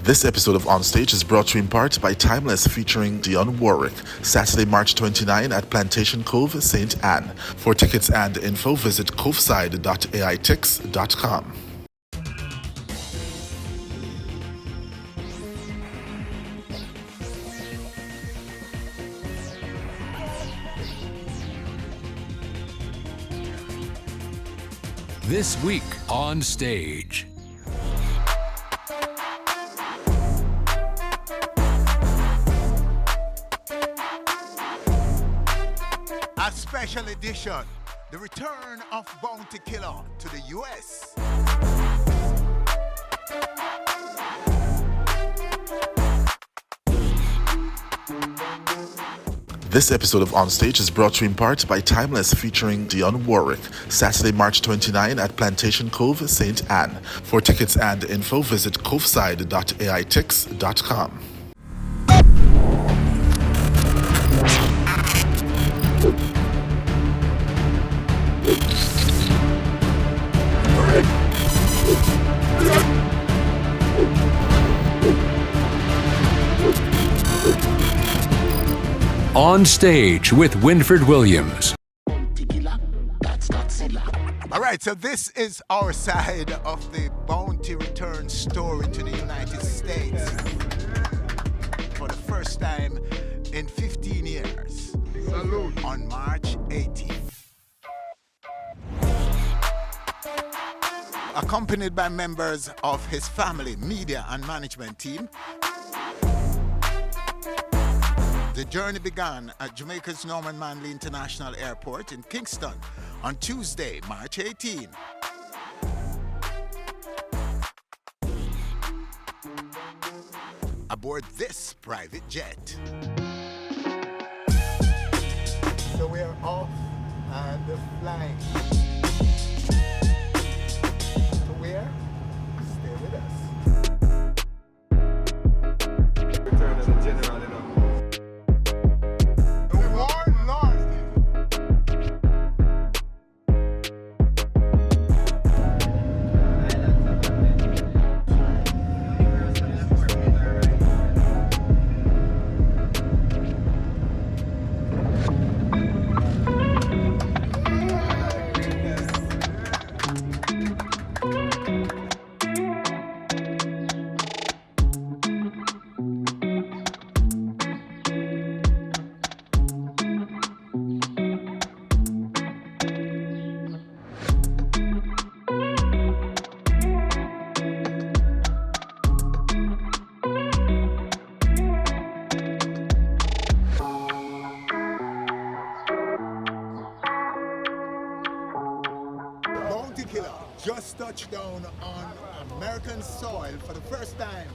This episode of Onstage is brought to you in part by Timeless featuring Dionne Warwick, Saturday, March 29 at Plantation Cove, St. Anne. For tickets and info, visit coveside.aitix.com. This week on Stage. A special edition, the return of Bounty Killer to the US. This episode of Onstage is brought to you in part by Timeless featuring Dionne Warwick, Saturday, March 29 at Plantation Cove, St. Anne. For tickets and info, visit coveside.aitix.com. On Stage with Winford Williams. All right, so this is our side of the Bounty return story to the United States. For the first time in 15 years. Salute. On March 18th. Accompanied by members of his family, media, and management team, the journey began at Jamaica's Norman Manley International Airport in Kingston on Tuesday, March 18. Aboard this private jet. So we are off and flying. To where? Stay with us. Return as a general, you know. Warlord. Bounty Killer just touched down on American soil for the first time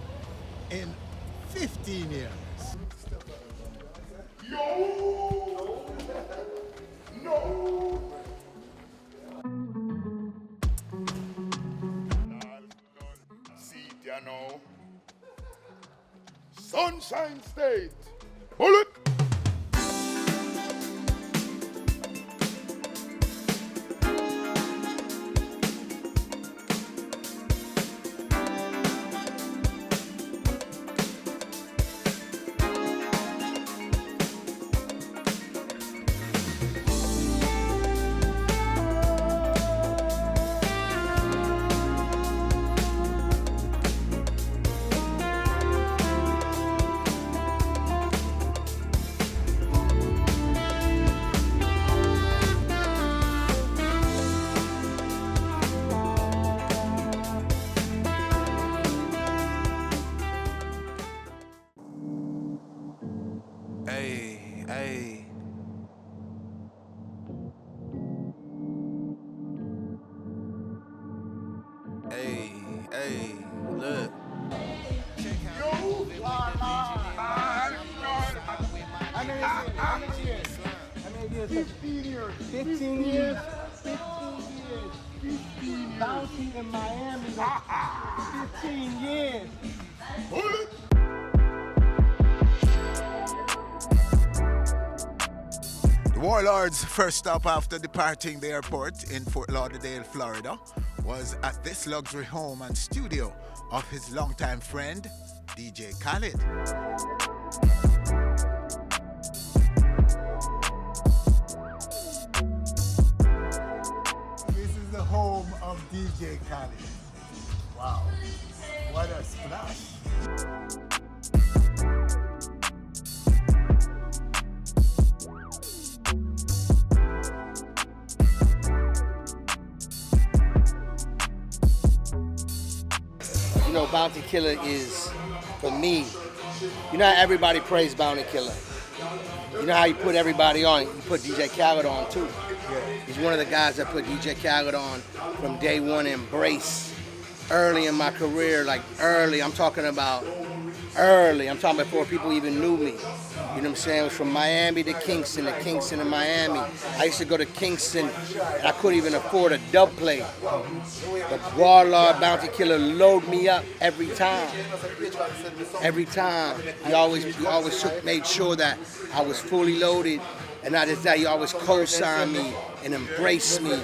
in 15 years. Yo! No! See it, you know. Sunshine State. Bullet! Hey, hey. Hey, hey, look. How many years? 15 years. 15 years? 15 years. 15 Bounty in Miami. 15 years. The Warlord's first stop after departing the airport in Fort Lauderdale, Florida, was at this luxury home and studio of his longtime friend, DJ Khaled. This is the home of DJ Khaled. Wow, what a splash. You know, Bounty Killer is, for me, you know how everybody praise Bounty Killer. You know how you put everybody on, you put DJ Khaled on too. He's one of the guys that put DJ Khaled on from day one, embrace early in my career, like early, I'm talking about before people even knew me. You know what I'm saying? It was from Miami to Kingston to Miami. I used to go to Kingston and I couldn't even afford a dub plate. But Warlord, Bounty Killer load me up every time. Every time. He always made sure that I was fully loaded. And not just that, he always co-signed me and embraced me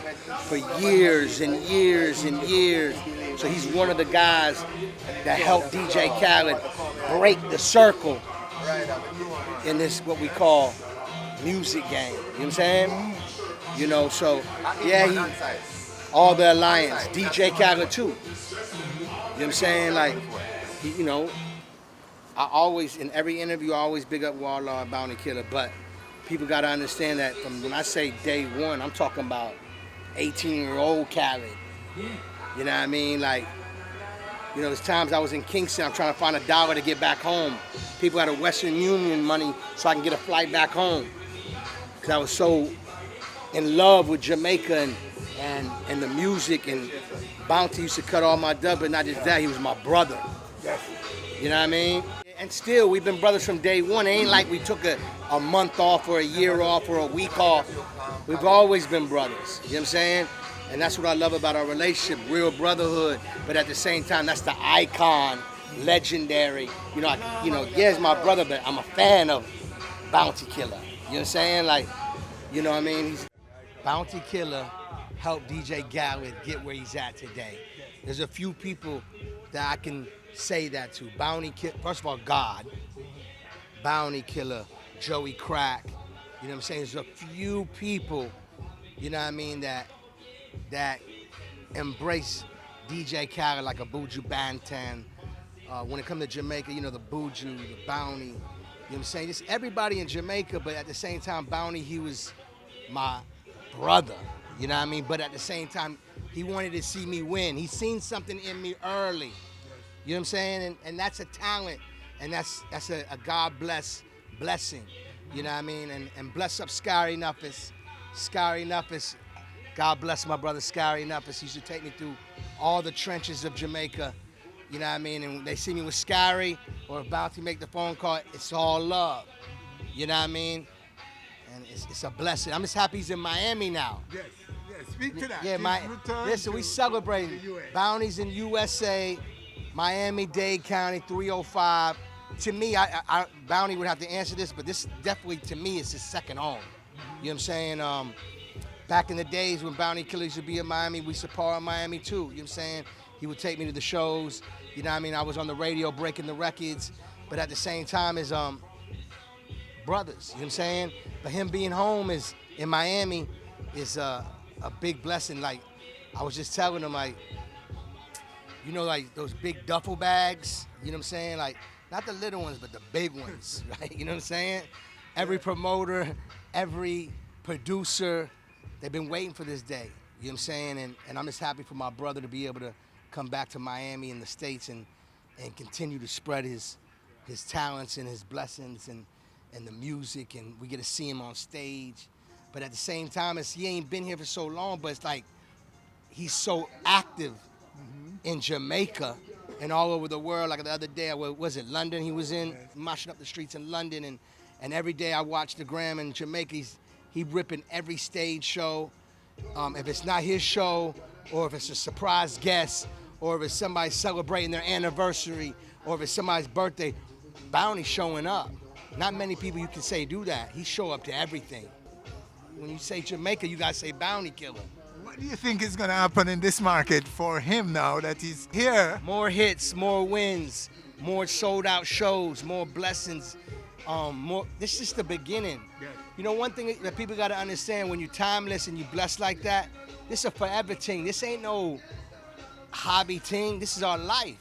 for years and years and years. So he's one of the guys that helped DJ Khaled break the circle in this, what we call, music game. You know what I'm saying? You know, so, yeah, all the alliance, DJ Khaled too. You know what I'm saying? Like, you know, I always, in every interview, I always big up Warlord, Bounty Killer, but people gotta understand that from when I say day one, I'm talking about 18-year-old Khaled. You know what I mean? Like, you know, there's times I was in Kingston, I'm trying to find $1 to get back home. People had a Western Union money so I can get a flight back home. Because I was so in love with Jamaica and the music, and Bounty used to cut all my dub, but not just that, he was my brother. You know what I mean? And still, we've been brothers from day one. It ain't like we took a month off or a year off or a week off. We've always been brothers, you know what I'm saying? And that's what I love about our relationship, real brotherhood. But at the same time, that's the icon, legendary. You know, yeah, he's my brother, but I'm a fan of Bounty Killer. You know what I'm saying? Like, you know what I mean? Bounty Killer helped DJ Khaled get where he's at today. There's a few people that I can say that to. Bounty Killer, first of all, God. Bounty Killer, Joey Crack. You know what I'm saying? There's a few people, you know what I mean, that embrace DJ Khaled like a Buju Banton. When it comes to Jamaica, you know, the Buju, the Bounty, you know what I'm saying? Just everybody in Jamaica, but at the same time, Bounty, he was my brother, you know what I mean? But at the same time, he wanted to see me win. He seen something in me early, you know what I'm saying? And that's a talent, and that's a God blessing, you know what I mean? And bless up Scary Nuffus. God bless my brother Scary Nuffus. He used to take me through all the trenches of Jamaica. You know what I mean? And when they see me with Scary or about to make the phone call, it's all love. You know what I mean? And it's a blessing. I'm just happy he's in Miami now. Yes, speak to that. Yeah, listen, we celebrating. Bounty's in USA, Miami-Dade County, 305. To me, I Bounty would have to answer this, but this definitely, to me, is his second home. You know what I'm saying? Back in the days when Bounty Killer used to be in Miami, we support in Miami too, you know what I'm saying? He would take me to the shows, you know what I mean? I was on the radio breaking the records, but at the same time as brothers, you know what I'm saying? But him being home in Miami is a big blessing. Like, I was just telling him, like, you know, like those big duffel bags, you know what I'm saying? Like, not the little ones, but the big ones, right? You know what I'm saying? Every promoter, every producer, they've been waiting for this day, you know what I'm saying? And I'm just happy for my brother to be able to come back to Miami in the States and continue to spread his talents and his blessings and the music, and we get to see him on stage. But at the same time, he ain't been here for so long, but it's like he's so active in Jamaica and all over the world. Like the other day, was it London he was in, mashing up the streets in London, and every day I watch the gram in Jamaica, he ripping every stage show. If it's not his show, or if it's a surprise guest, or if it's somebody celebrating their anniversary, or if it's somebody's birthday, Bounty showing up. Not many people you can say do that. He show up to everything. When you say Jamaica, you gotta say Bounty Killer. What do you think is gonna happen in this market for him now that he's here? More hits, more wins, more sold out shows, more blessings, more. This is just the beginning. Yeah. You know, one thing that people gotta understand, when you're timeless and you blessed like that, this is a forever thing. This ain't no hobby thing. This is our life.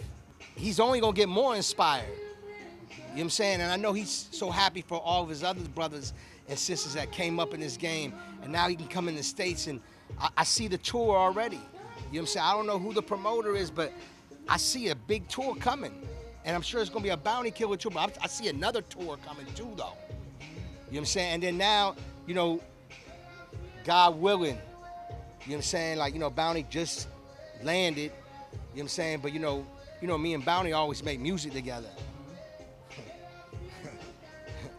He's only gonna get more inspired. You know what I'm saying? And I know he's so happy for all of his other brothers and sisters that came up in this game, and now he can come in the States, and I see the tour already. You know what I'm saying? I don't know who the promoter is, but I see a big tour coming. And I'm sure it's gonna be a Bounty Killer tour, but I see another tour coming too, though. You know what I'm saying? And then now, you know, God willing, you know what I'm saying? Like, you know, Bounty just landed, you know what I'm saying? But you know, me and Bounty always make music together.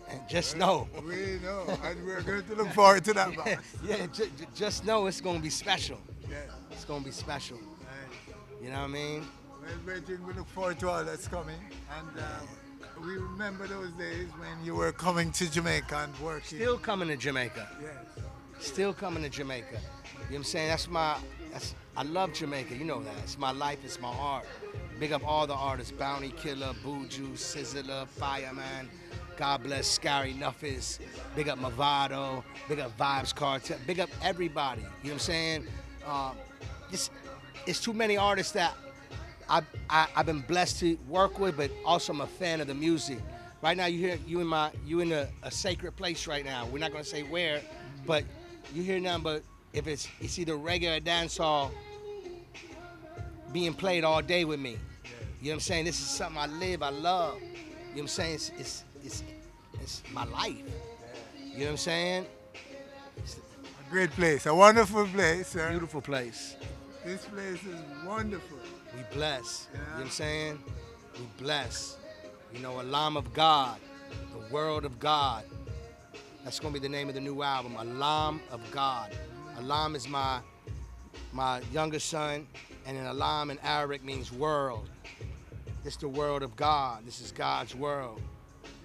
And just know. We know, and we're going to look forward to that, boss. Yeah, just know it's gonna be special. Yeah. It's gonna be special. Nice. You know what I mean? Well, Bridget, we look forward to all that's coming. And we remember those days when you were coming to Jamaica and working. Still coming to Jamaica. Yes. Still coming to Jamaica. You know what I'm saying? I love Jamaica, you know that. It's my life, it's my art. Big up all the artists, Bounty Killer, Buju, Sizzler, Fireman, God bless Scary Nuffis, big up Movado, big up Vybz Kartel, big up everybody, you know what I'm saying? It's too many artists that I've been blessed to work with, but also I'm a fan of the music. Right now you in a sacred place right now. We're not gonna say where, but you hear nothing but if it's either reggae or dancehall being played all day with me. You know what I'm saying? This is something I live, I love. You know what I'm saying? It's my life. You know what I'm saying? A great place, a wonderful place, sir. Beautiful place. This place is wonderful. We bless. Yeah. You know what I'm saying? We bless. You know, Alam of God, the world of God. That's gonna be the name of the new album, Alam of God. Alam is my youngest son, and then Alam in Arabic means world. This is the world of God. This is God's world.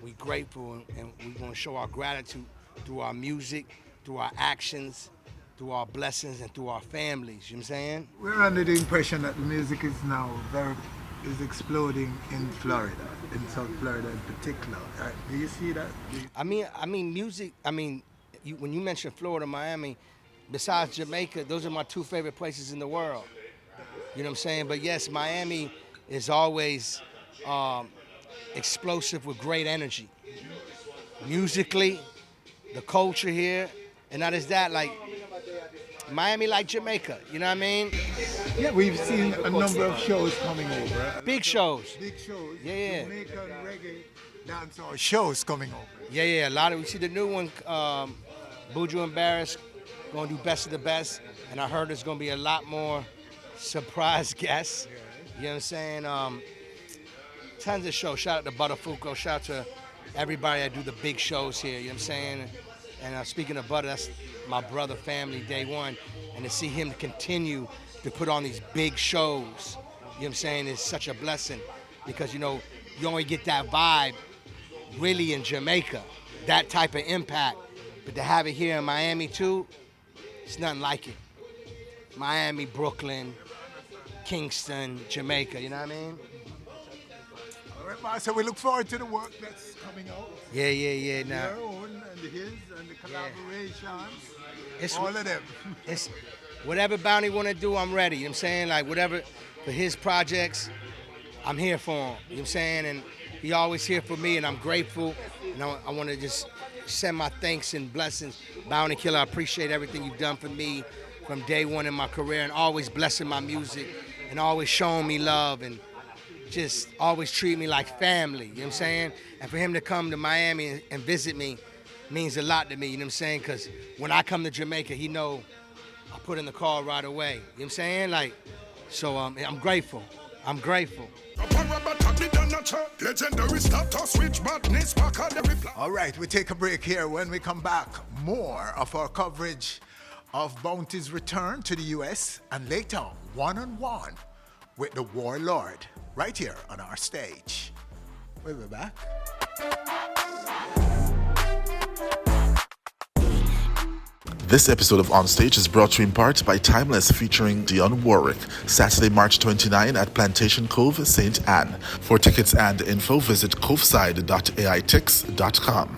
We grateful, and we're gonna show our gratitude through our music, through our actions, through our blessings, and through our families. You know what I'm saying? We're under the impression that the music is now is exploding in Florida, in South Florida in particular. Do you see that? I mean, music. I mean, when you mention Florida, Miami, besides Jamaica, those are my two favorite places in the world. You know what I'm saying? But yes, Miami is always explosive with great energy. Musically, the culture here, and not as that, like Miami, like Jamaica. You know what I mean? Yeah, we've seen a number of shows coming over. Big shows. Big shows. Yeah. Jamaican reggae dancehall shows coming over. Yeah. A lot of, we see the new one, Buju and Barris, gonna do Best of the Best, and I heard there's gonna be a lot more surprise guests. You know what I'm saying? Tons of shows. Shout out to Butterfuko. Shout out to everybody that do the big shows here. You know what I'm saying? And speaking of Butter, that's my brother, family, day one. And to see him continue to put on these big shows, you know what I'm saying, is such a blessing. Because, you know, you only get that vibe really in Jamaica, that type of impact. But to have it here in Miami too, it's nothing like it. Miami, Brooklyn, Kingston, Jamaica, you know what I mean? All right, Ma, so we look forward to the work that's coming out. Yeah. Now, Your own and his and the collaborations. It's all of them. It's whatever Bounty want to do, I'm ready. You know what I'm saying? Like whatever for his projects, I'm here for him. You know what I'm saying? And he always here for me, and I'm grateful. And I want to just send my thanks and blessings. Bounty Killer, I appreciate everything you've done for me from day one in my career, and always blessing my music and always showing me love and just always treat me like family, you know what I'm saying? And for him to come to Miami and visit me means a lot to me, you know what I'm saying? Because when I come to Jamaica, he know I put in the call right away, you know what I'm saying? Like, so I'm grateful. I'm grateful. All right, we take a break here. When we come back, more of our coverage of Bounty's return to the U.S. and later, one-on-one with the Warlord, right here on our stage. We'll be back. This episode of Onstage is brought to you in part by Timeless featuring Dionne Warwick, Saturday, March 29 at Plantation Cove, St. Anne. For tickets and info, visit coveside.aitix.com.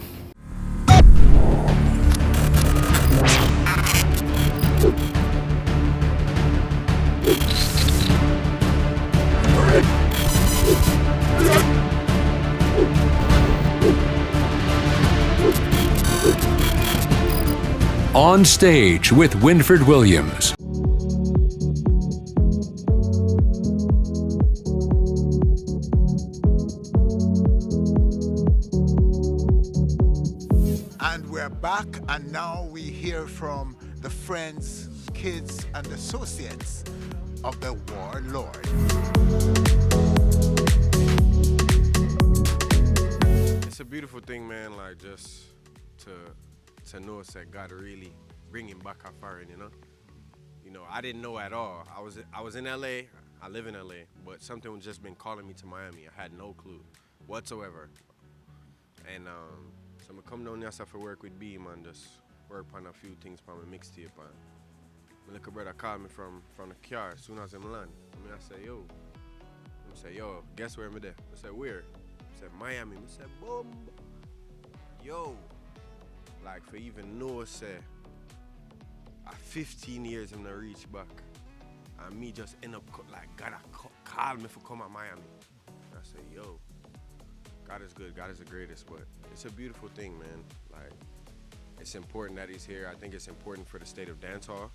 On Stage with Winfred Williams. And we're back, and now we hear from the friends, kids, and associates of the Warlord. It's a beautiful thing, man, like just to know that God really bringing back our foreign, you know? You know, I didn't know at all. I was in LA, I live in LA, but something was just been calling me to Miami. I had no clue whatsoever. And so I'm come down here for work with Beam and just work on a few things for my mixtape. And my little brother called me from the car as soon as I'm land. I say, yo, guess where I'm there? I said, where? I said, Miami. I said, boom. Yo. Like, for even know, say, 15 years I'm not reach back. And me just end up, like, God call me for come to Miami. I say, yo, God is good, God is the greatest, but it's a beautiful thing, man. Like, it's important that he's here. I think it's important for the state of dancehall.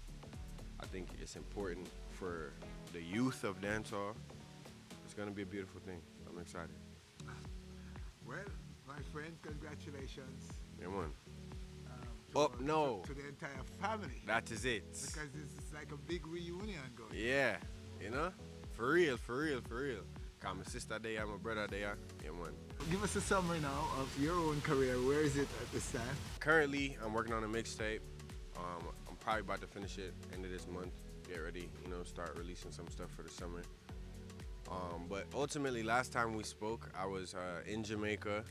I think it's important for the youth of dancehall. It's gonna be a beautiful thing. I'm excited. Well, my friend, congratulations. Yeah, man. No. To the entire family. That is it. Because it's like a big reunion going. Yeah, you know? For real. Cause my sister there, my brother there. Yeah, man. Give us a summary now of your own career. Where is it at this time? Currently, I'm working on a mixtape. I'm probably about to finish it end of this month. Get ready, you know, start releasing some stuff for the summer. But ultimately, last time we spoke, I was in Jamaica,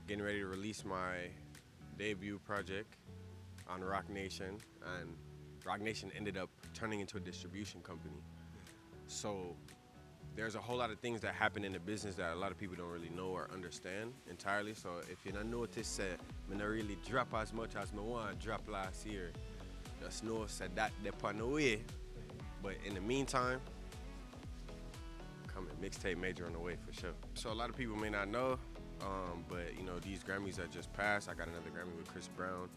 getting ready to release my debut project on Rock Nation, and Rock Nation ended up turning into a distribution company. So there's a whole lot of things that happen in the business that a lot of people don't really know or understand entirely. So if you don't notice that I not really drop as much as I want to drop last year, just know that they're on the way. But in the meantime, coming mixtape major on the way for sure. So a lot of people may not know, but you know, these Grammys that just passed, I got another Grammy with Chris Brown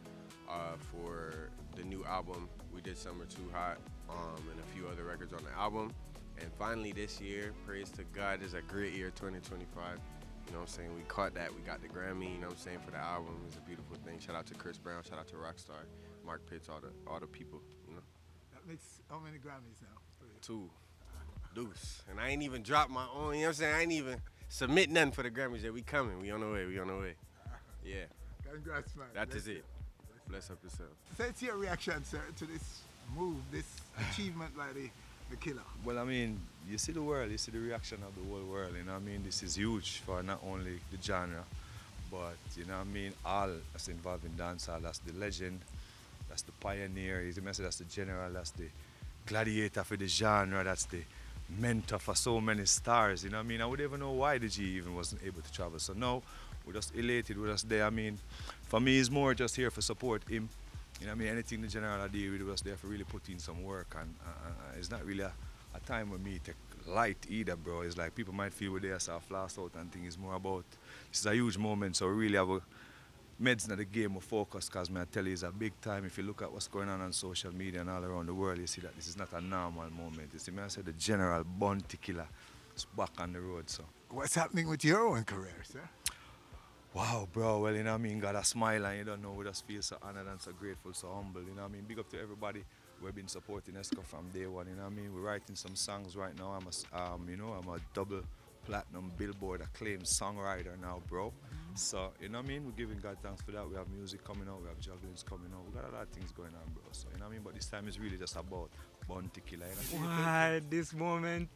for the new album. We did Summer Too Hot and a few other records on the album. And finally this year, praise to God, is a great year, 2025. You know what I'm saying? We caught that, we got the Grammy, you know what I'm saying, for the album. It's a beautiful thing. Shout out to Chris Brown, shout out to Rockstar, Mark Pitts, all the people, you know. That makes how many Grammys now? 2. Deuce. And I ain't even dropped my own, you know what I'm saying? I ain't even submit nothing for the Grammys yet. We coming, we on the way. Yeah. Congrats, man. That is it. Bless up yourself. So it's your reaction, sir, to this move, this achievement like the Killer. Well, I mean, you see the world, you see the reaction of the whole world, you know what I mean? This is huge for not only the genre, but, you know what I mean, all that's involved in dancehall. That's the legend, that's the pioneer, that's the general, that's the gladiator for the genre, that's the mentor for so many stars, you know what I mean? I would even know why the G even wasn't able to travel. So now, we're just elated, we're just there. I mean, for me, it's more just here for support him. You know what I mean? Anything the general I deal with, was there for really put in some work. And it's not really a time when me take light either, bro. It's like people might feel we're there, so flash out and things. It's more about, this is a huge moment, so we really have a meds in the game of focus, because I tell you, it's a big time. If you look at what's going on social media and all around the world, you see that this is not a normal moment. You see, I said the general bounty killer is back on the road, so. What's happening with your own career, sir? Wow, bro, well, you know what I mean, got a smile and you don't know, we just feel so honored and so grateful, so humble, you know what I mean. Big up to everybody who have been supporting Esco from day one, you know what I mean. We're writing some songs right now. I'm a double platinum Billboard acclaimed songwriter now, bro. So, you know what I mean, we're giving God thanks for that. We have music coming out, we have jugglings coming out, we got a lot of things going on, bro. So, you know what I mean, but this time is really just about bounty killer, you know? Why, this moment,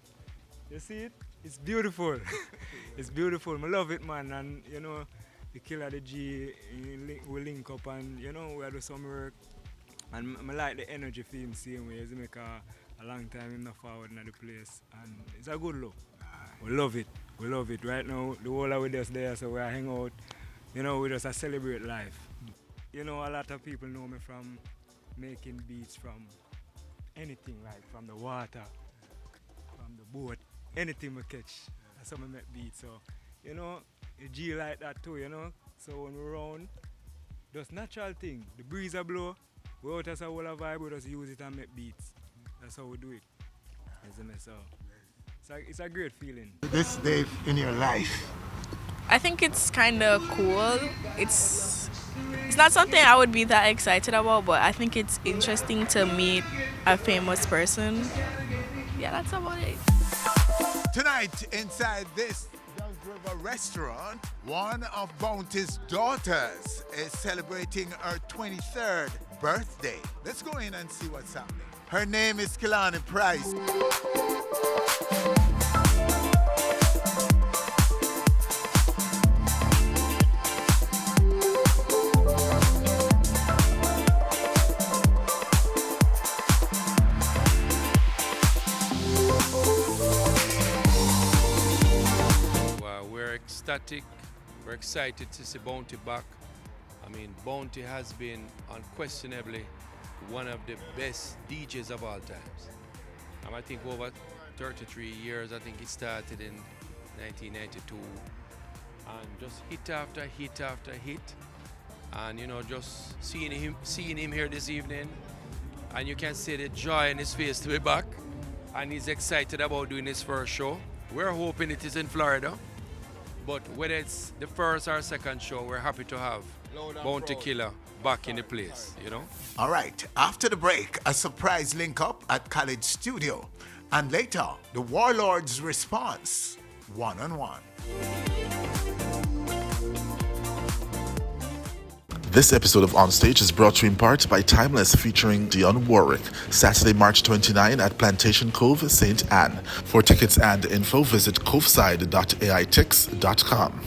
you see it? It's beautiful. It's beautiful. I love it, man. And, you know, the Killer, the G, we link up and, you know, we do some work. And I like the energy for him same way. It's make a long time him not forward in the place. And it's a good look. We love it. We love it. Right now, the whole of we just there, so we are hang out. You know, we just celebrate life. You know, a lot of people know me from making beats from anything, like from the water, from the boat, anything we catch. That's how we make beats. So, you know, a G like that too, you know. So when we round, just natural thing. The breeze a blow, we out as a whole of vibe, we just use it and make beats. That's how we do it. So it's a great feeling. This day in your life. I think it's kind of cool. It's not something I would be that excited about, but I think it's interesting to meet a famous person. Yeah, that's about it. Tonight, inside this Duns River restaurant, one of Bounty's daughters is celebrating her 23rd birthday. Let's go in and see what's happening. Her name is Kelani Price. We're ecstatic. We're excited to see Bounty back. I mean, Bounty has been unquestionably one of the best DJs of all times. I think over 33 years, I think he started in 1992. And just hit after hit after hit. And you know, just seeing him here this evening, and you can see the joy in his face to be back. And he's excited about doing his first show. We're hoping it is in Florida. But whether it's the first or second show, we're happy to have Bounty Killer back in the place, you know? All right, after the break, a surprise link up at Khaled's studio. And later, the Warlord's response, one-on-one. This episode of Onstage is brought to you in part by Timeless featuring Dionne Warwick, Saturday, March 29 at Plantation Cove, St. Anne. For tickets and info, visit coveside.aitix.com.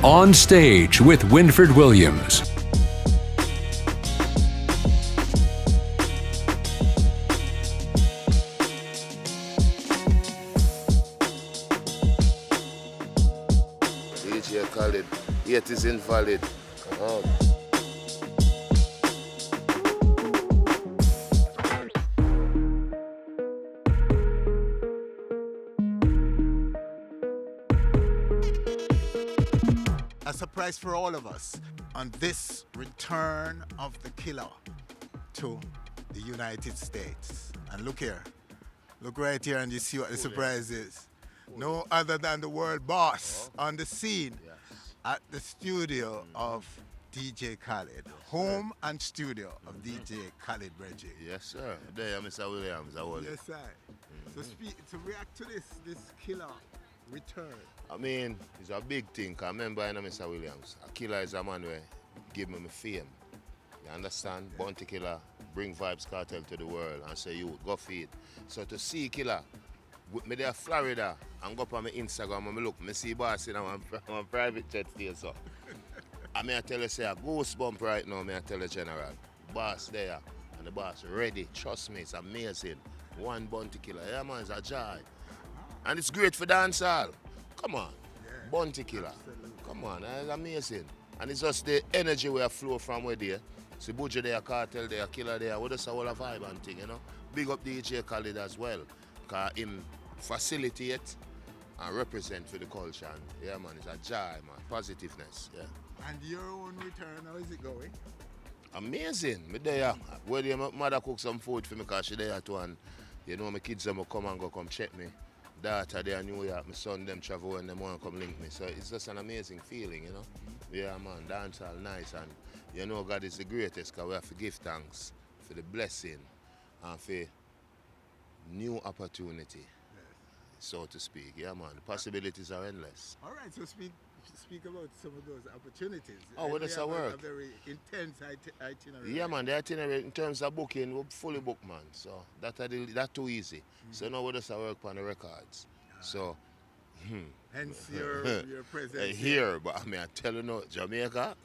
On Stage with Winford Williams. DJ Khaled, yet is invalid. Come on. A surprise for all of us on this return of the killer to the United States. And look here. Look right here and you see what the surprise is. No other than the world boss on the scene at the studio of DJ Khaled. Home and studio of DJ Khaled Reggie. Yes, sir. There, Mr. Williams. How was it? Yes, sir. So react to this killer return. I mean, it's a big thing. Cause remember, you know, Mr. Williams, a killer is a man where give me my fame. You understand? Yeah. Bounty Killer bring Vybz Kartel to the world and say, you go feed. So to see Killer with me there Florida and go up on my Instagram and look, me see boss in my private jet still so. I may tell you say a goosebump right now, I tell the general. Boss there and the boss ready. Trust me, it's amazing. One Bounty Killer. Yeah man, it's a joy. And it's great for dancehall. Come on. Yeah. Bounty Killer. Absolutely. Come on, it's amazing. And it's just the energy where flow from where there. See Myjah there, Kartel there, Killer there, we just a whole vibe and thing, you know. Big up DJ Khaled as well. Cause him facilitate and represent for the culture. And yeah man, it's a joy, man. Positiveness. Yeah. And your own return, how is it going? Amazing. Me there. Where my mother cook some food for me because she there too, and you know my kids them come and go come check me. Daughter there New York, my son them travel and them want to come link me. So it's just an amazing feeling, you know. Yeah man, dance all nice and you know God is the greatest because we have to give thanks for the blessing and for new opportunity. So to speak, yeah man, the possibilities are endless. All right, so speak about some of those opportunities. Oh, well, that's a a work. A very intense itinerary. Yeah, man, the itinerary in terms of booking, we're fully booked, man. So that too easy. So now we just work on the records. So Hence your presence here. But I mean, I tell you now, Jamaica,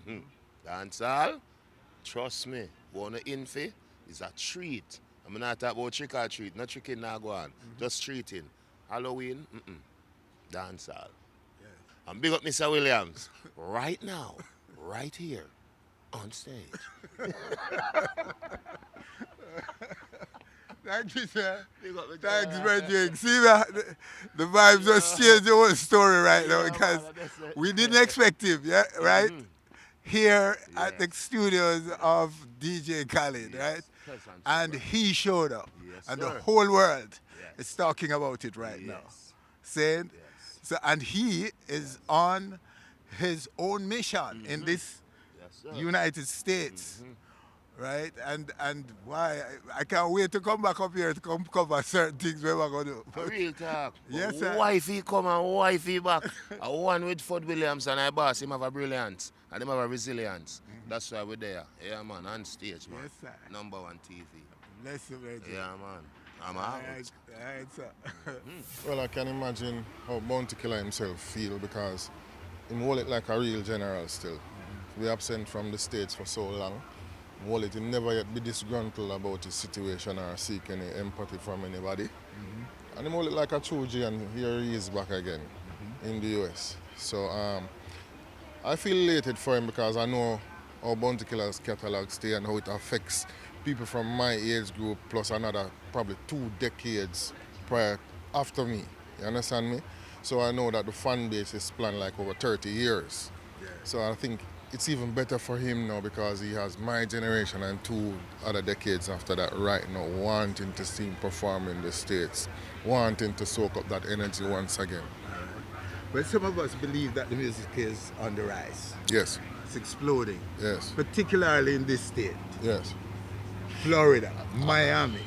dancehall, trust me, wanna infi is a treat. I'm not talking about trick or treat, not tricking, not go on. Just treating. Halloween, dancehall. Yes. And big up Mr. Williams, right now, right here, on stage. Thank you, sir. Thanks, Bridget. See, the Vybz just changed the whole story right now because we didn't expect him, yeah, right? Here at the studios of DJ Khaled, right? And he showed up. And the whole world is talking about it right now. Saying, so, and he is on his own mission in this United States. Right? And why? I can't wait to come back up here to come cover certain things we're going to do. For real talk. Yes, sir. Wifey come and wifey back. I one with Ford Williams and I boss him have a brilliance and him have a resilience. That's why we're there. Yeah, man, on stage, man. Yes, sir. Number 1 TV. Bless you, Reggie. Yeah, man. I'm out. All right, sir. Well, I can imagine how Bounty Killer himself feel because he hold it like a real general still. We absent from the States for so long. Wallet, he never yet be disgruntled about his situation or seek any empathy from anybody. And he hold it like a true G, and here he is back again in the US. So I feel elated for him because I know how Bounty Killer's catalog stay and how it affects people from my age group plus another probably 2 decades prior after me. You understand me? So I know that the fan base is planned like over 30 years. So I think it's even better for him now because he has my generation and 2 other decades after that right now wanting to see him perform in the States, wanting to soak up that energy once again. Well, some of us believe that the music is on the rise. Yes. It's exploding. Yes. Particularly in this state. Yes. Florida, Miami.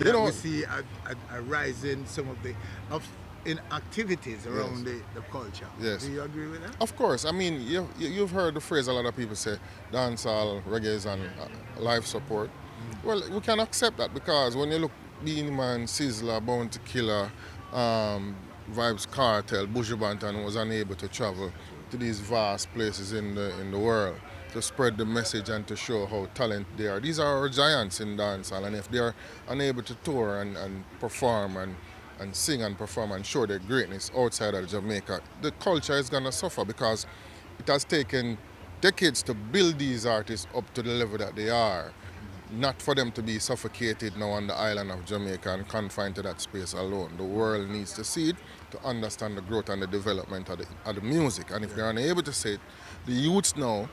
You know, we see a rise in some of the in activities around the culture. Yes. Do you agree with that? Of course. I mean, you've heard the phrase a lot of people say, dancehall, reggae is on life support. Well, we can accept that because when you look Beanie Man, Sizzla, Bounty Killer, Vybz Kartel, Buju Banton was unable to travel to these vast places in the world to spread the message and to show how talented they are. These are our giants in dancehall, and if they are unable to tour and perform and sing and perform and show their greatness outside of Jamaica, the culture is going to suffer because it has taken decades to build these artists up to the level that they are. Not for them to be suffocated now on the island of Jamaica and confined to that space alone. The world needs to see it to understand the growth and the development of the music. And if they're unable to see it, the youths now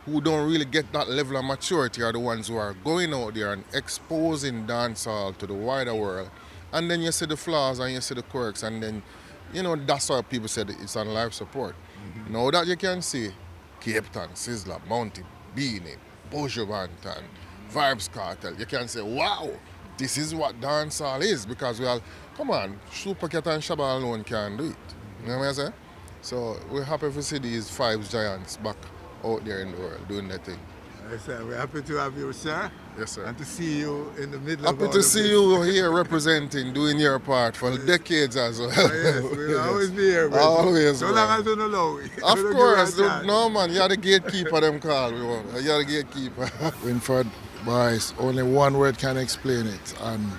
who don't really get that level of maturity are the ones who are going out there and exposing dancehall to the wider world. And then you see the flaws and you see the quirks, and then, you know, that's why people said it's on life support. Now that you can see Cape Town, Sizzla, Bounty, Beanie, Buju Banton, Vybz Kartel, you can say, wow, this is what dancehall is, because we all, come on, Supercat and Shabba alone can't do it. You know what I'm saying? So we're happy to see these 5 giants back out there in the world doing their thing. Yes, sir. We're happy to have you, sir. Yes, sir. And to see you in the middle of all Happy to see you here representing, doing your part for decades as well. Oh, yes, we'll always be here, brother. Always, so long as you don't know. Of course. No, man, you're the gatekeeper, them call. You're the gatekeeper. Winfred, boys, only one word can explain it, and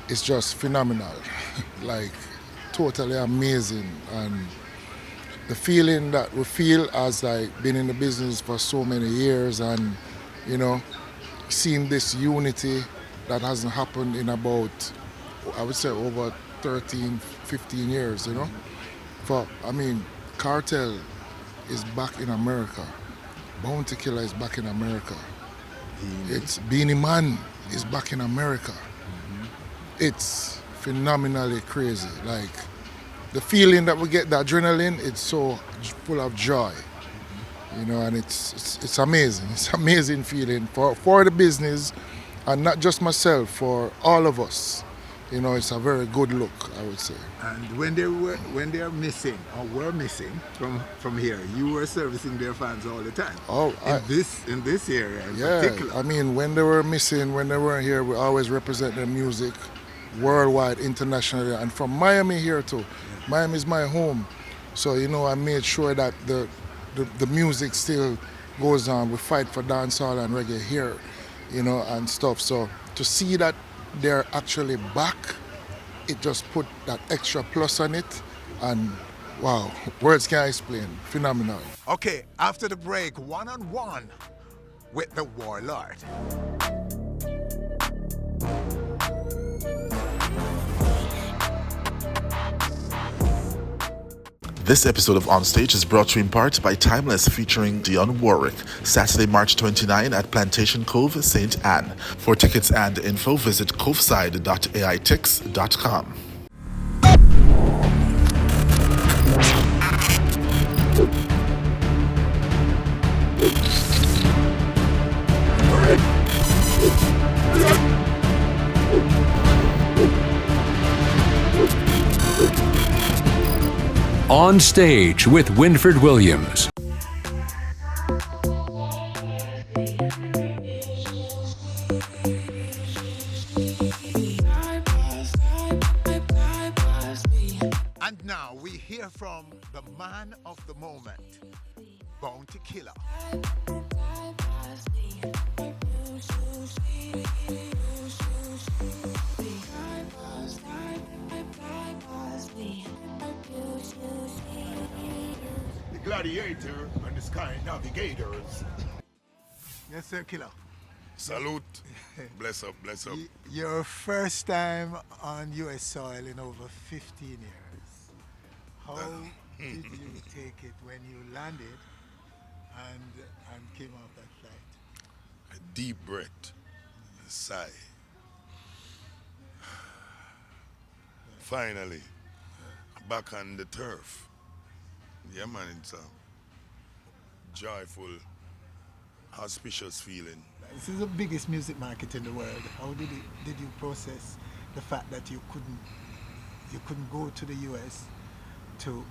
it's just phenomenal. Like, totally amazing. And the feeling that we feel as like been in the business for so many years, and, you know, seeing this unity that hasn't happened in about, I would say, over 13, 15 years, you know. I mean, Kartel is back in America. Bounty Killer is back in America. It's Beanie Man is back in America. It's phenomenally crazy. Like, the feeling that we get, the adrenaline, it's so full of joy. You know, and it's amazing. It's an amazing feeling for the business, and not just myself, for all of us. you know, it's a very good look, I would say. And when they are missing or were missing from here, you were servicing their fans all the time. Oh, in this area in yeah, particular. I mean, when they were missing, when they weren't here, we always represent their music worldwide, internationally, and from Miami here too. Miami is my home, so you know, I made sure that the music still goes on. We fight for dancehall and reggae here, you know, and stuff. So to see that they're actually back, it just put that extra plus on it, and wow, words can't explain. Phenomenal. Okay, after the break, one-on-one with the Warlord. This episode of Onstage is brought to you in part by Timeless featuring Dionne Warwick, Saturday, March 29 at Plantation Cove, St. Anne. For tickets and info, visit coveside.aitix.com. On Stage with Winford Williams. And now we hear from the man of the moment, Bounty Killer. The gladiator and the sky navigators. Yes, sir, Killer. Salute. Bless up, bless up. Your first time on US soil in over 15 years. How did you take it when you landed and came off that flight? A deep breath, a sigh. Finally, back on the turf. Yeah, man, it's a joyful, auspicious feeling. This is the biggest music market in the world. How did you process the fact that you couldn't go to the US to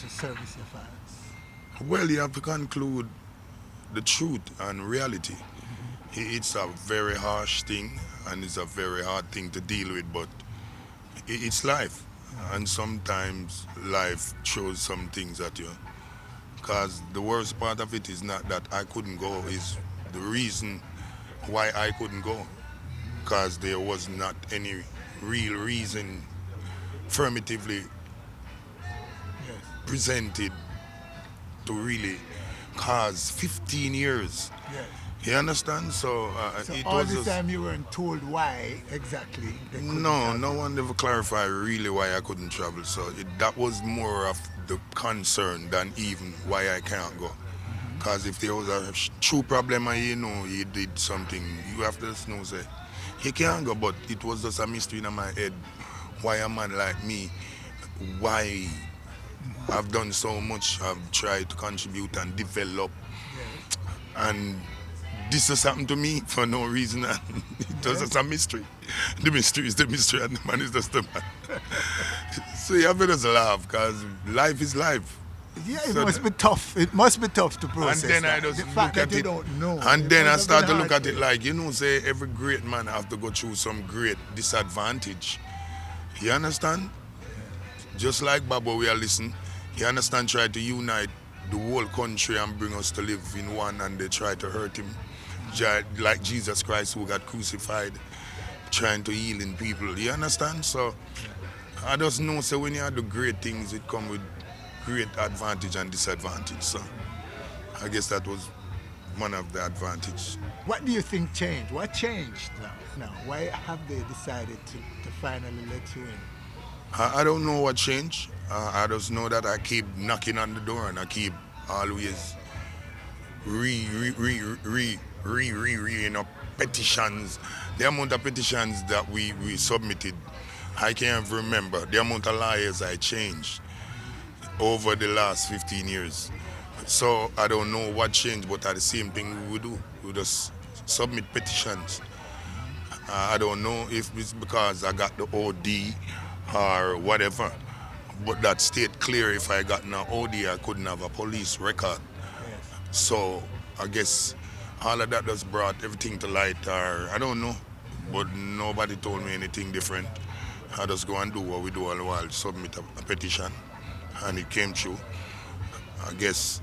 service your fans? Well, you have to conclude the truth and reality. It's a very harsh thing and it's a very hard thing to deal with, but it's life. And sometimes life throws some things at you. Because the worst part of it is not that I couldn't go, is the reason why I couldn't go. Because there was not any real reason affirmatively presented to really cause 15 years. Yes. You understand? So, So it all was this time you weren't told why exactly they couldn't help no you. one ever clarified really why I couldn't travel. So that was more of the concern than even why I can't go. Because if there was a true problem and you know he did something, you have to know, say, he can't go. But it was just a mystery in my head. Why a man like me, why I've done so much, I've tried to contribute and develop. And this has happened to me for no reason, and it was just a mystery. The mystery is the mystery, and the man is just the man. So you have to just laugh, because life is life. Yeah, it must be tough. It must be tough to process. And then that. I just the look fact at that you it, don't know. and It then I must have start to been look hard at it for you. like, you know, say every great man have to go through some great disadvantage. You understand? Just like Baba, we are listening. You understand? Try to unite the whole country and bring us to live in one, and they try to hurt him. Like Jesus Christ who got crucified, trying to heal in people. You understand? So I just know, so when you do great things, it come with great advantage and disadvantage. So I guess that was one of the advantage. What do you think changed? What changed now? Why have they decided to finally let you in? I don't know what changed. I just know that I keep knocking on the door and I keep always reading up petitions. The amount of petitions that we submitted, I can't even remember. The amount of liars I changed over the last 15 years. So I don't know what changed, but at the same thing we would do. We just submit petitions I don't know if it's because I got the OD or whatever, but that stayed clear. If I got an OD, I couldn't have a police record. So I guess all of that just brought everything to light, or I don't know, but nobody told me anything different. I just go and do what we do all the while, submit a petition, and it came through. I guess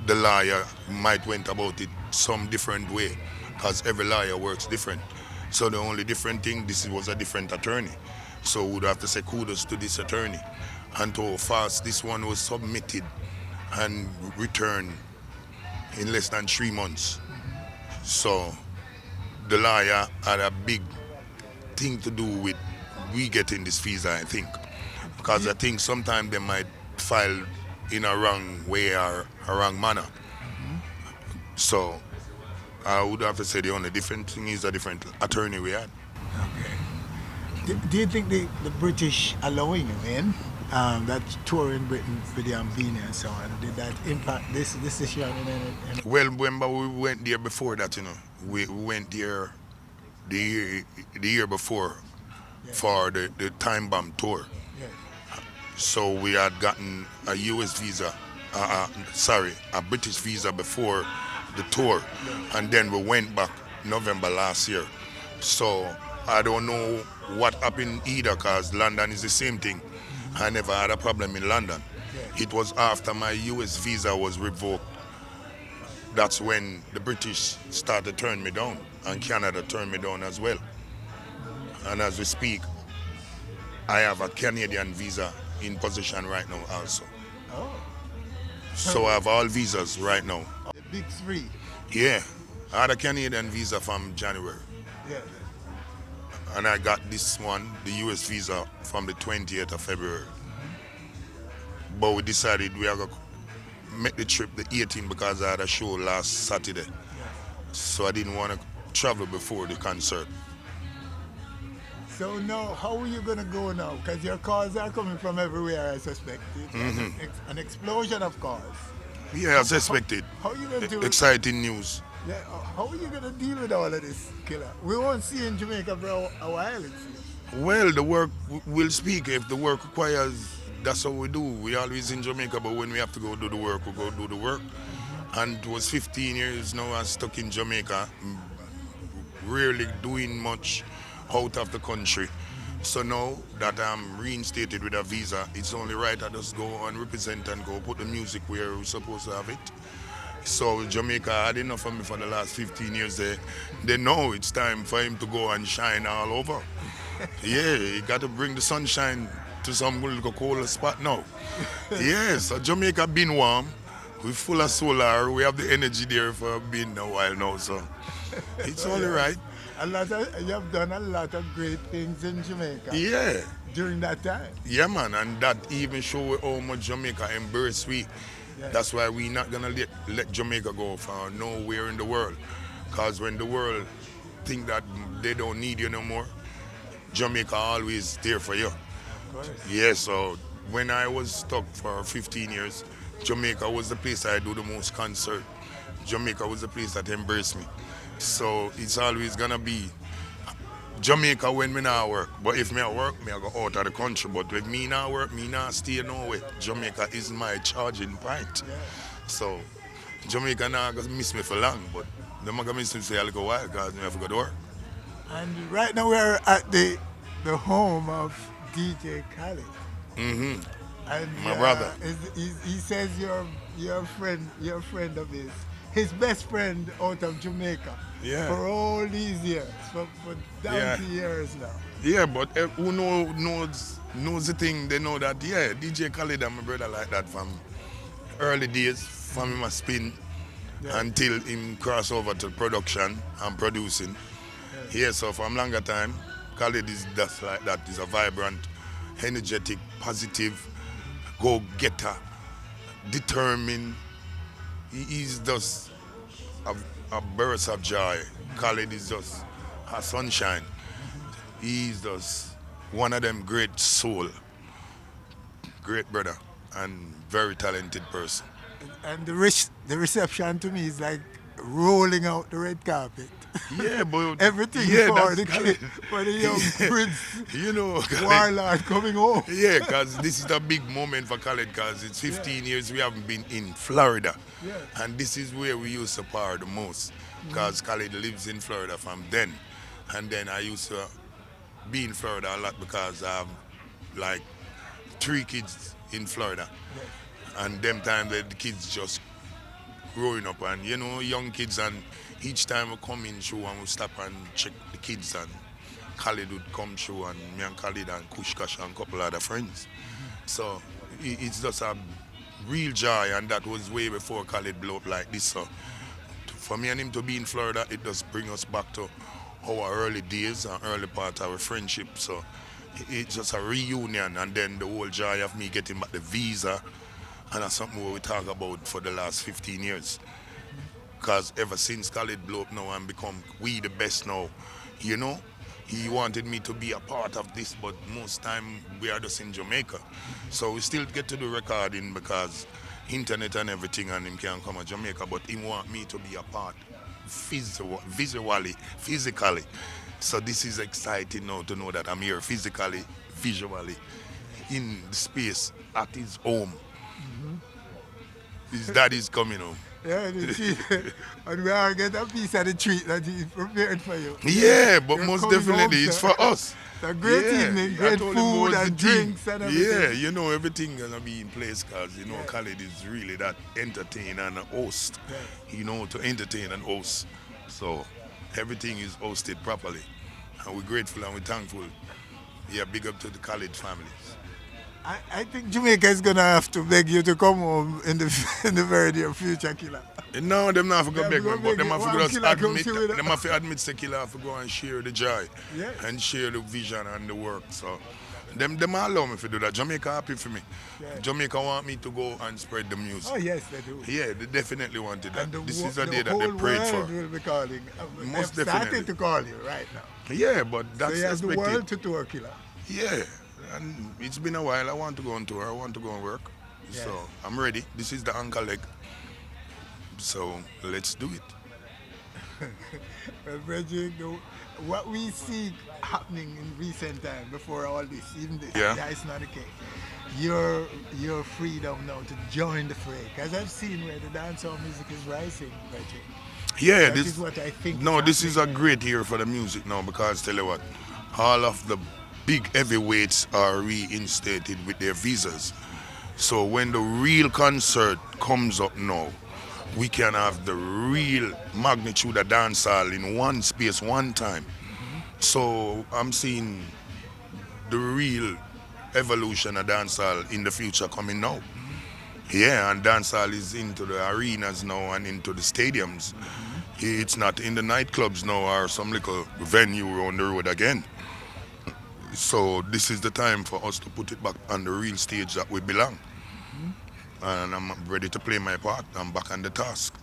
the lawyer might went about it some different way, because every lawyer works different. So the only different thing, this was a different attorney. So we'd have to say kudos to this attorney. And to how fast this one was submitted and returned in less than 3 months. So the lawyer had a big thing to do with we getting this visa, I think. Because I think sometimes they might file in a wrong way or a wrong manner. So I would have to say the only different thing is a different attorney we had. Do you think the British allowing you in, that tour in Britain for the Ambini and so on, did that impact this decision? Well, remember we went there before that, you know. We went there the year before for the Time Bomb tour. So we had gotten a US visa, a British visa before the tour, and then we went back November last year. So I don't know what happened either, because London is the same thing. I never had a problem in London. It was after my US visa was revoked. That's when the British started turning me down, and Canada turned me down as well. And as we speak, I have a Canadian visa in possession right now also. So I have all visas right now. The big three. Yeah, I had a Canadian visa from January. And I got this one, the US visa, from the 20th of February. But we decided we are going to make the trip the 18th because I had a show last Saturday. So I didn't want to travel before the concert. So now, how are you going to go now? Because your calls are coming from everywhere, I suspect. An explosion of calls. Yeah, I suspected. How are you going to do it? Exciting news. Yeah, how are you going to deal with all of this, Killer? We won't see you in Jamaica for a while, it seems. Well, the work will speak. If the work requires, that's how we do. We always in Jamaica, but when we have to go do the work, we go do the work. And it was 15 years now I'm stuck in Jamaica, rarely doing much out of the country. So now that I'm reinstated with a visa, it's only right I just go and represent and go put the music where we're supposed to have it. So Jamaica had enough of me for the last 15 years there. They know it's time for him to go and shine all over. Yeah, he got to bring the sunshine to some little colder spot now. Yeah, so Jamaica been warm. We're full of solar. We have the energy there for being a while now, so it's only right. You have done a lot of great things in Jamaica. Yeah. During that time. Yeah, man, and that even show how much Jamaica embrace we. That's why we're not gonna let Jamaica go for nowhere in the world. Because when the world think that they don't need you no more, Jamaica always there for you. Of course. Yeah, so when I was stuck for 15 years, Jamaica was the place I do the most concert. Jamaica was the place that embraced me. So it's always gonna be Jamaica when me not work. But if me at work, me I go out of the country. But when me not work, me not stay nowhere. Jamaica is my charging point. So Jamaica not gonna miss me for long, but they're not gonna miss me for a little while because me have to go to work. And right now we're at the home of DJ Khaled. Mm-hmm. And my brother. He says you're a friend of his best friend out of Jamaica. Yeah. For all these years, for donkey years now. Yeah, but who knows the thing, they know that, yeah, DJ Khaled and my brother like that from early days, from him a spin until him cross over to production and producing. Yeah, so from longer time, Khaled is just like that. He's a vibrant, energetic, positive, go-getter, determined. He's just a burst of joy. Khaled is just a sunshine. He's just one of them great soul, great brother, and very talented person. And the reception to me is like rolling out the red carpet. Yeah, but Everything yeah, for the young prince, you know, Warlord coming home. Yeah, because this is a big moment for Khaled because it's 15 years we haven't been in Florida. Yeah. And this is where we used to power the most because Khaled lives in Florida from then. And then I used to be in Florida a lot because I have like 3 kids in Florida. And them time the kids just growing up and you know, young kids, and each time we come in show and we stop and check the kids, and Khaled would come through, and me and Khaled and Kushkash and a couple other friends. So it's just a real joy, and that was way before Khaled blew up like this. So for me and him to be in Florida, it does bring us back to our early days and early part of our friendship. So it's just a reunion, and then the whole joy of me getting back the visa, and that's something we talk about for the last 15 years. Because ever since Khaled blew up now and become we the best now, you know, he wanted me to be a part of this, but most time we are just in Jamaica. So we still get to do recording because internet and everything, and him can't come to Jamaica, but he want me to be a part physically. So this is exciting now to know that I'm here physically, visually, in the space at his home. His daddy's coming home. Yeah, and we are getting a piece of the treat that he's prepared for you. Yeah, but You're most coming definitely home, it's sir. for us. It's a great evening, great food and drinks and everything. Yeah, you know, everything gonna be in place because, you know, Khaled is really that entertainer and a host, you know, to entertain and host. So everything is hosted properly. And we're grateful and we're thankful. Yeah, big up to the Khaled families. I think Jamaica is gonna have to beg you to come home in the very near future, Killer. No, them not have to go beg me, but them have to just admit, Killer them have to admit the Killer have to go and share the joy Yes. and share the vision and the work. So them allow me to do that. Jamaica happy for me. Yeah. Jamaica want me to go and spread the music. Oh yes, they do. Yeah, they definitely wanted that. And This is a day that they prayed the whole for. world will be calling. Most They've definitely. started to call you right now. Yeah, but that's so he has the expected. world to tour, Killer. Yeah, and it's been a while. I want to go on tour. I want to go and work. Yes. So I'm ready. This is the anchor leg. So let's do it. Well, Bridget, what we see happening in recent time before all this, even this, it's not the case. Your freedom now to join the fray, because I've seen where the dancehall music is rising, Bridget. Yeah, That this is what I think. No, this is a great year for the music now because tell you what, all of the big heavyweights are reinstated with their visas. So when the real concert comes up now, we can have the real magnitude of dancehall in one space, one time. So I'm seeing the real evolution of dancehall in the future coming now. Yeah, and dancehall is into the arenas now and into the stadiums. It's not in the nightclubs now or some little venue on the road again. So this is the time for us to put it back on the real stage that we belong. And I'm ready to play my part. I'm back on the task.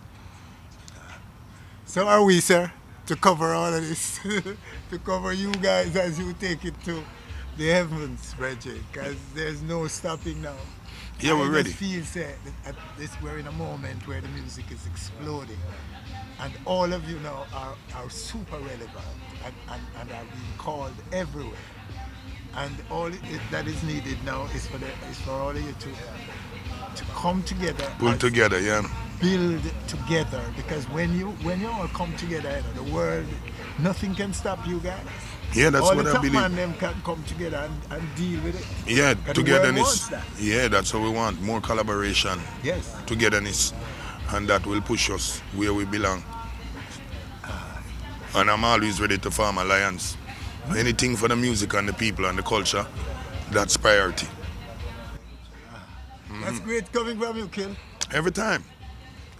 So are we, sir, to cover all of this, to cover you guys as you take it to the heavens, Bridget, because there's no stopping now. Yeah, we're ready. I just feel, sir, that at this we're in a moment where the music is exploding, and all of you now are super relevant and are being called everywhere. And all that is needed now is for all of you to come together. Pull together, yeah. Build together, because when you all come together, you know, the world, nothing can stop you guys. Yeah, that's all what the I top believe. man them can come together and deal with it. Yeah, And the world togetherness. wants that. Yeah, that's what we want. More collaboration. Yes. Togetherness. And that will push us where we belong. And I'm always ready to form alliance. Anything for the music and the people and the culture, that's priority. That's great coming from you, Kill. Every time.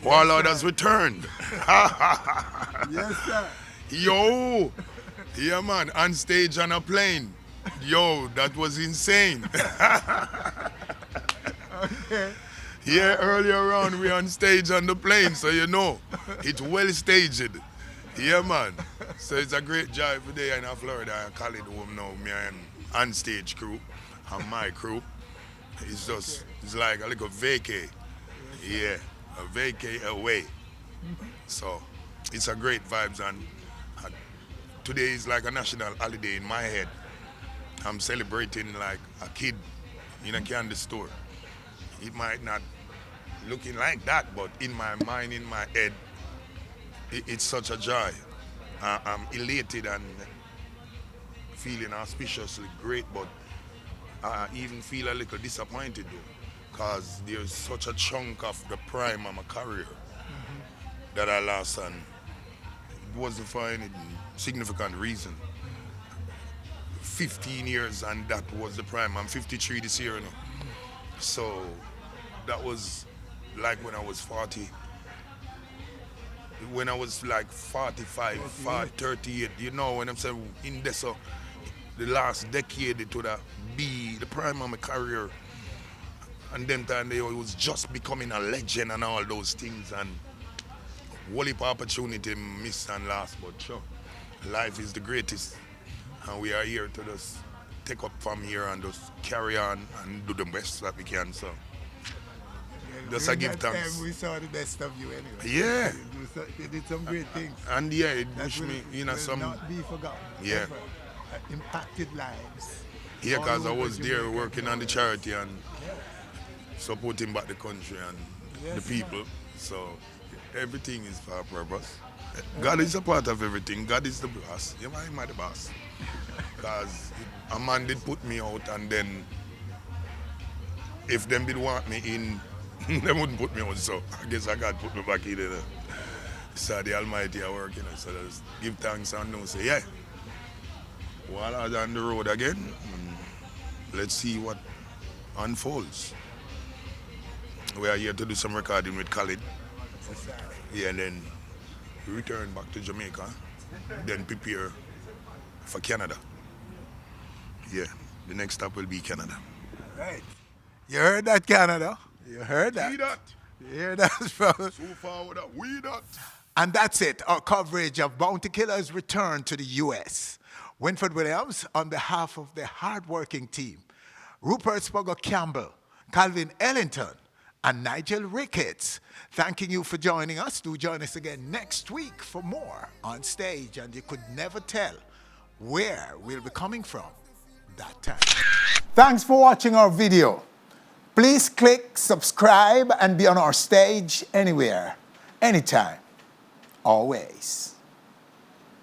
Warlord has returned. Yes, sir. Yo! Yeah, man, on stage on a plane. Yo, that was insane. Okay. Yeah, earlier on we on stage on the plane, so you know, it's well staged. Yeah, man. So it's a great joy today in Florida. I call it home now, me and Onstage crew and my crew. It's just, it's like a little vacay. Yeah, a vacay away. So it's a great vibes, and today is like a national holiday in my head. I'm celebrating like a kid in a candy store. It might not looking like that, but in my mind, in my head, it's such a joy. I'm elated and feeling auspiciously great, but I even feel a little disappointed though, because there's such a chunk of the prime of my career that I lost, and it wasn't for any significant reason. 15 years, and that was the prime. I'm 53 this year, you know. So that was like when I was 40. When I was like 45, 38, you know, when I'm saying in this, so the last decade, it would have be the prime of my career. And then time it was just becoming a legend and all those things, and whole heap of opportunity missed and lost, but sure, life is the greatest. And we are here to just take up from here and just carry on and do the best that we can. So just I give thanks. We saw the best of you anyway. Yeah. You did some great things. And yeah, it pushed me, you know, some. Not be forgotten. Yeah. Ever. Impacted lives. Yeah, because I was there working on the charity and supporting back the country and the people. So everything is for a purpose. God is a part of everything. God is the boss. You know, I'm the boss. Because a man did put me out, and then if them did want me in, they wouldn't put me out. So I guess I got put me back in there. So the Almighty are working. So just give thanks and know, say, yeah, Warlord on the road again. Let's see what unfolds. We are here to do some recording with Khaled. Yeah, and then return back to Jamaica, then prepare for Canada. Yeah, the next stop will be Canada. Right. You heard that, Canada? You heard that? We that. You hear that, brother? So far with that, we that. And that's it, our coverage of Bounty Killer's return to the U.S. Winfred Williams, on behalf of the hard-working team, Rupert Spugger Campbell, Calvin Ellington, and Nigel Ricketts, thanking you for joining us. Do join us again next week for more on stage, and you could never tell where we'll be coming from that time. Thanks for watching our video. Please click subscribe and be on our stage anywhere, anytime, always.